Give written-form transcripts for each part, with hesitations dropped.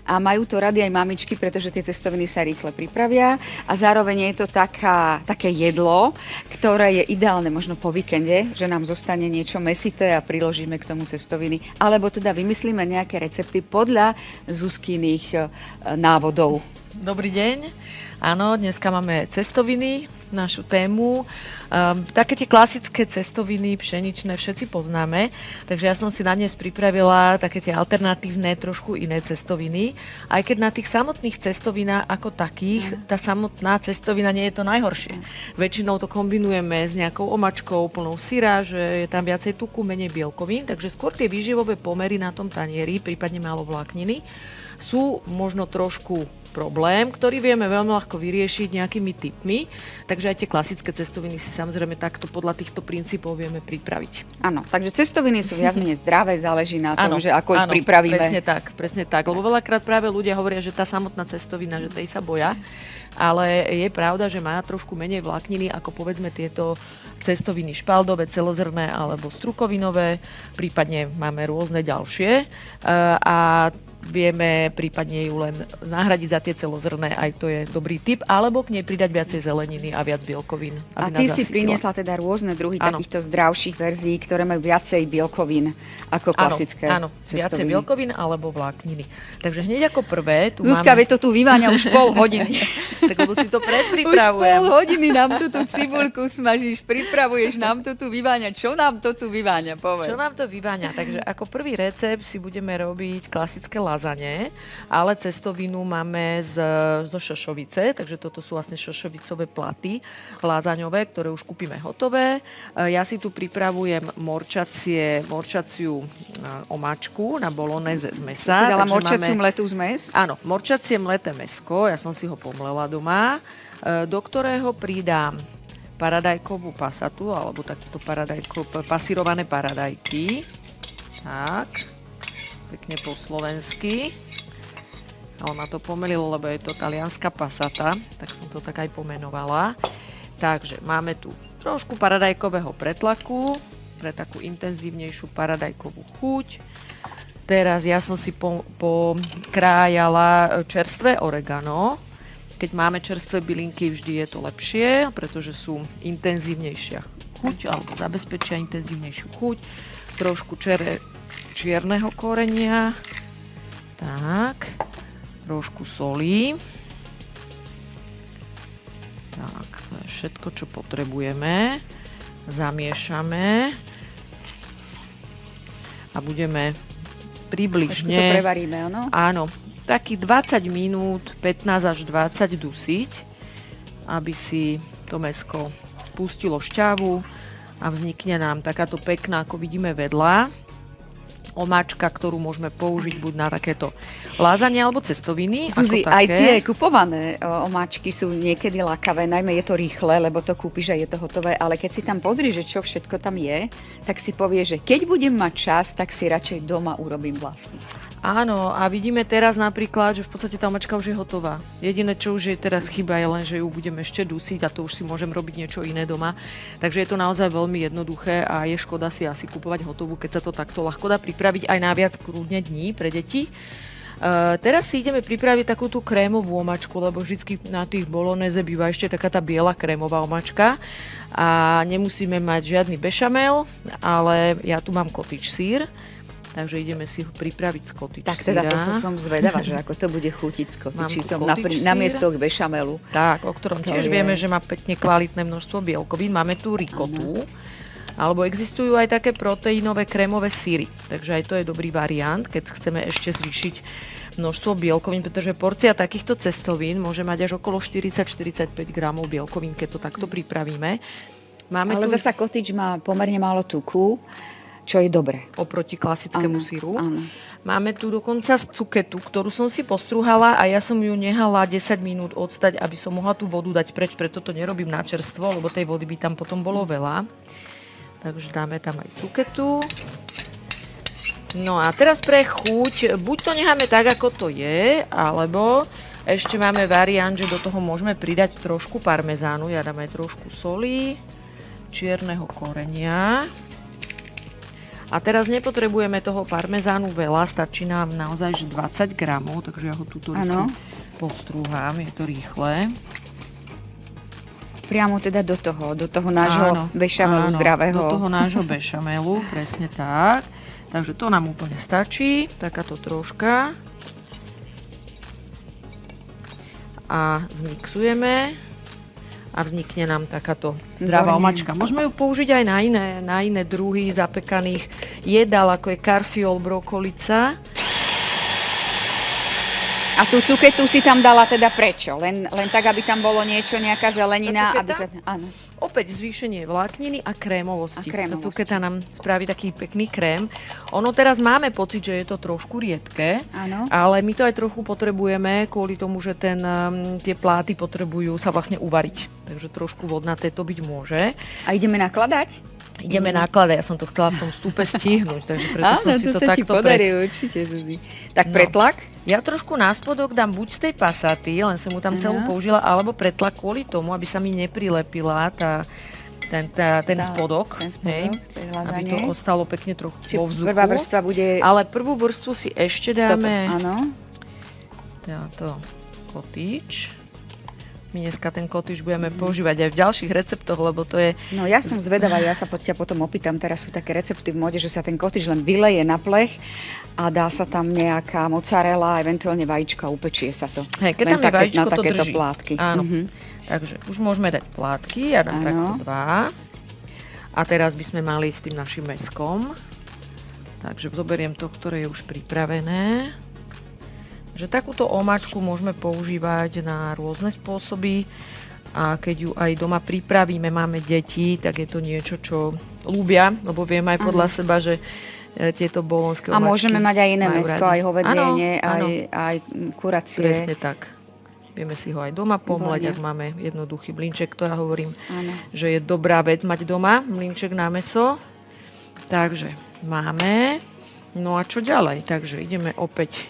a majú to rady aj mamičky, pretože tie cestoviny sa rýchle pripravia a zároveň je to také jedlo, ktoré je ideálne možno po víkende, že nám zostane niečo mäsité a priložíme k tomu cestoviny, alebo teda vymyslíme nejaké recepty podľa Zuzkyných návodov. Dobrý deň. Áno, dneska máme cestoviny, našu tému. Také tie klasické cestoviny, pšeničné, všetci poznáme, takže ja som si na dnes pripravila také tie alternatívne, trošku iné cestoviny. Aj keď na tých samotných cestovinách ako takých, tá samotná cestovina nie je to najhoršie. Väčšinou to kombinujeme s nejakou omačkou plnou syra, že je tam viacej tuku, menej bielkovín, takže skôr tie výživové pomery na tom tanieri, prípadne málo vlákniny, sú možno trošku problém, ktorý vieme veľmi ľahko vyriešiť nejakými tipmi. Takže aj tie klasické cestoviny si samozrejme takto podľa týchto princípov vieme pripraviť. Áno, takže cestoviny sú viac menej zdravé, záleží na tom, že ako ich pripravíme. Presne tak. Lebo veľakrát práve ľudia hovoria, že tá samotná cestovina, že tej sa boja. Ale je pravda, že má trošku menej vlákniny ako povedzme tieto cestoviny špaldové, celozrné alebo strukovinové. Prípadne máme rôzne ďalšie. A vieme prípadne ju len nahradiť za tie celozrné, aj to je dobrý tip, alebo k nej pridať viacej zeleniny a viac bielkovín. A ty si priniesla teda rôzne druhy takýchto zdravších verzií, ktoré majú viacej bielkovín ako klasické cestoviny. Viacej bielkovín alebo vlákniny. Takže hneď ako prvé tu Zuzka, veď to tu vyváňa už pol hodiny. Tak lebo si to predpripravujem. Už pol hodiny nám tu cibuľku smažíš, pripravuješ, nám to tu vyváňa. Čo nám to tu vyváňa, povedz. Čo nám to vyváňa? Takže ako prvý recept si budeme robiť klasické lazane, ale cestovinu máme zo šošovice, takže toto sú vlastne šošovicové platy lazaňové, ktoré už kúpime hotové. Ja si tu pripravujem morčaciu omáčku na bolonéze z mesa. Si dala morčaciu mletú zmes? Áno, morčacie mleté mäsko, ja som si ho pomlela doma, do ktorého pridám paradajkovú pasatu, alebo takto pasírované paradajky. Tak, pekne po slovensky. Ale ma to pomýlilo, lebo je to talianská pasata, tak som to tak aj pomenovala. Takže máme tu trošku paradajkového pretlaku, pre takú intenzívnejšiu paradajkovú chuť. Teraz ja som si pokrájala čerstvé oregano. Keď máme čerstvé bylinky, vždy je to lepšie, pretože sú intenzívnejšia chuť, alebo zabezpečia intenzívnejšiu chuť. Trošku čierneho korenia. Tak. Trošku soli. Tak, to je všetko, čo potrebujeme. Zamiešame. A budeme približne... Trošku to prevaríme, áno? Áno. Takých 20 minút, 15 až 20 dusiť, aby si to mäsko pustilo šťavu a vznikne nám takáto pekná, ako vidíme vedľa, omáčka, ktorú môžeme použiť buď na takéto lázanie alebo cestoviny. Zuzi, aj tie kupované omáčky sú niekedy lakavé, najmä je to rýchle, lebo to kúpiš a je to hotové, ale keď si tam pozrieš, že čo všetko tam je, tak si povieš, že keď budem mať čas, tak si radšej doma urobím vlastne. Áno, a vidíme teraz napríklad, že v podstate tá omáčka už je hotová. Jediné, čo už je teraz chyba, je len, že ju budem ešte dusiť a to už si môžem robiť niečo iné doma. Takže je to naozaj veľmi jednoduché a je škoda si asi kupovať hotovú, keď sa to takto ľahko dá pripraviť aj na viac kľudne dní pre deti. Teraz si ideme pripraviť takú tú krémovú omáčku, lebo vždycky na tých bolonéze býva ešte taká tá biela krémová omáčka a nemusíme mať žiadny bešamel, ale ja tu mám cottage sír. Takže ideme si ho pripraviť z cottage síra. Tak teda to som zvedavá, že ako to bude chutiť z cottage sírom namiesto bešamelu. Tak, o ktorom tiež vieme, že má pekne kvalitné množstvo bielkovín. Máme tu rikotu, alebo existujú aj také proteínové krémové syry. Takže aj to je dobrý variant, keď chceme ešte zvýšiť množstvo bielkovín, pretože porcia takýchto cestovín môže mať až okolo 40-45 gramov bielkovín, keď to takto pripravíme. Ale zasa cottage má pomerne málo tuku, čo je dobre. Oproti klasickému syru. Áno. Máme tu dokonca cuketu, ktorú som si postruhala a ja som ju nehala 10 minút odstať, aby som mohla tú vodu dať preč, preto to nerobím na čerstvo, lebo tej vody by tam potom bolo veľa. Takže dáme tam aj cuketu. No a teraz pre chuť, buď to necháme tak, ako to je, alebo ešte máme variant, že do toho môžeme pridať trošku parmezánu. Ja dám aj trošku soli, čierneho korenia. A teraz nepotrebujeme toho parmezánu veľa, stačí nám naozaj že 20 gramov, takže ja ho tuto rýchlo postrúham, je to rýchle. Priamo teda do toho nášho bešamelu zdravého. Do toho nášho bešamelu, presne tak. Takže to nám úplne stačí, takáto troška. A zmixujeme a vznikne nám takáto zdravá omáčka. Môžeme ju použiť aj na iné druhy zapekaných jedál, ako je karfiol, brokolica. A tú cuketu si tam dala teda prečo? Len tak, aby tam bolo niečo, nejaká zelenina? Aby sa... Áno. Opäť zvýšenie vlákniny a krémovosti. Tá cuketa nám spraví taký pekný krém. Ono teraz máme pocit, že je to trošku riedke, ale my to aj trochu potrebujeme kvôli tomu, že tie pláty potrebujú sa vlastne uvariť. Takže trošku vodnaté to byť môže. A ideme nakladať? Ideme nakladať, ja som to chcela v tom vstupe stihnúť, takže preto som si to sa takto... Áno, to sa ti podarí určite, Zuzi. Tak pretlak? Ja trošku na spodok dám buď z tej pasaty, len som mu tam celú použila, alebo pretlak kvôli tomu, aby sa mi neprilepila ten spodok, hej, aby to ostalo pekne trochu vo vzduchu. Prvá vrstva bude... Ale prvú vrstvu si ešte dáme... Áno. Táto kotič. My dneska ten kotič budeme používať aj v ďalších receptoch, lebo to je... No ja som zvedavá, ja sa ťa potom opýtam, teraz sú také recepty v móde, že sa ten kotič len vyleje na plech a dá sa tam nejaká mozzarella, eventuálne vajíčko a upečie sa to. Hej, keď tam je vajíčko, to drží. plátky. Áno. Takže už môžeme dať plátky, ja dám takto 2. A teraz by sme mali s tým našim mäskom. Takže zoberiem to, ktoré je už pripravené. Že takúto omáčku môžeme používať na rôzne spôsoby a keď ju aj doma pripravíme, máme deti, tak je to niečo, čo ľúbia, lebo viem aj podľa seba, že tieto bolonské omáčky a môžeme mať aj iné mäsko, aj hovädzie, aj kuracie. Presne tak. Vieme si ho aj doma pomleť, ak máme jednoduchý mlynček, to ja hovorím, že je dobrá vec mať doma mlynček na mäso. Takže máme. No a čo ďalej? Takže ideme opäť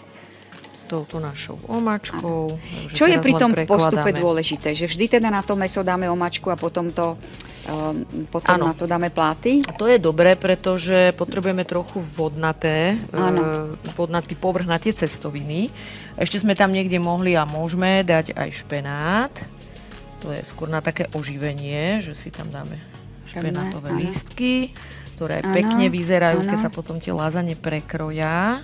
touto našou omáčkou. Čo je pri tom postupe dôležité? Že vždy teda na to mäso dáme omáčku a potom na to dáme pláty? A to je dobré, pretože potrebujeme trochu vodnatý povrch na tie cestoviny. Ešte sme tam niekde mohli a môžeme dať aj špenát. To je skôr na také oživenie, že si tam dáme špenátové lístky, ktoré aj pekne vyzerajú, keď sa potom tie lázane prekroja.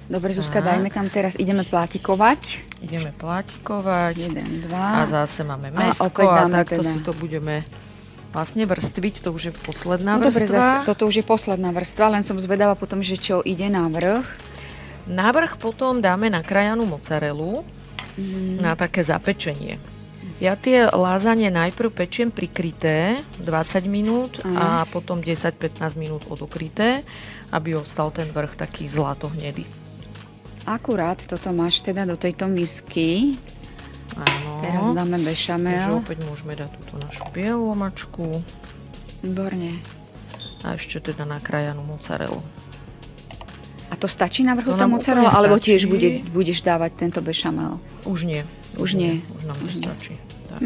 Dobre, Zuzka, dajme tam teraz, ideme plátikovať. Ideme plátikovať. 1, 2. A zase máme mäsko a takto si to budeme vlastne vrstviť. To už je posledná vrstva. Dobre, zase, toto už je posledná vrstva, len som zvedavá potom, že čo ide na vrch. Na vrch potom dáme nakrájanú mozzarellu na také zapečenie. Ja tie lázanie najprv pečiem prikryté 20 minút a potom 10-15 minút odokryté, aby ostal ten vrch taký zlatohnedý. Akurát toto máš teda do tejto misky. Áno. Teraz dáme bešamel. Takže opäť môžeme dať túto našu bielú omáčku. Výborne. A ešte teda nakrájanú mozzarellu. A to stačí na vrchu tá mozzarella? Alebo tiež budeš dávať tento bešamel? Už nie. Už nám to stačí. Tak.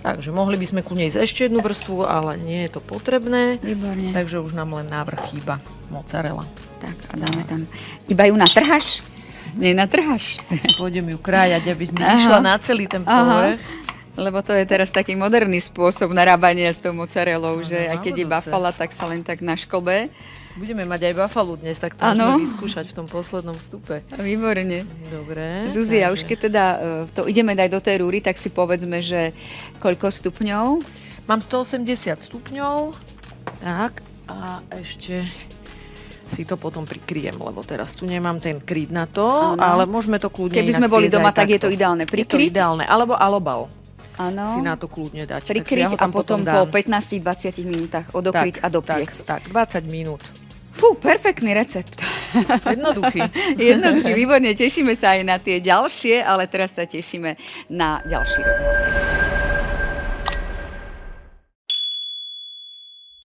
Takže mohli by sme kľudne ísť ešte jednu vrstvu, ale nie je to potrebné. Výborne. Takže už nám len návrh chýba mozzarella. Tak a dáme tam. Iba ju natrháš? Nenatrháš? Pôjdem ju krájať, aby sme išla na celý ten povrch. Lebo to je teraz taký moderný spôsob narábania s tou mozzarellou, že aj keď je bafala, tak sa len tak na šklbe. Budeme mať aj bafalu dnes, tak to môžeme vyskúšať v tom poslednom vstupe. Výborne. Dobre. Zuzi, a už keď teda to ideme dať do tej rúry, tak si povedzme, že koľko stupňov? Mám 180 stupňov. Tak, a ešte si to potom prikryjem, lebo teraz tu nemám ten kryt na to, ale môžeme to kľudne keby sme boli doma, tak je to ideálne prikryť. Je to ideálne, alebo alobal. Áno. Si na to kľudne dať. Prikryť a potom po 15-20 minútach odokryť a dopiecť. Tak, 20 minút. Fú, perfektný recept. Jednoduchý. Jednoduchý, výborne. Tešíme sa aj na tie ďalšie, ale teraz sa tešíme na ďalší rozhovor.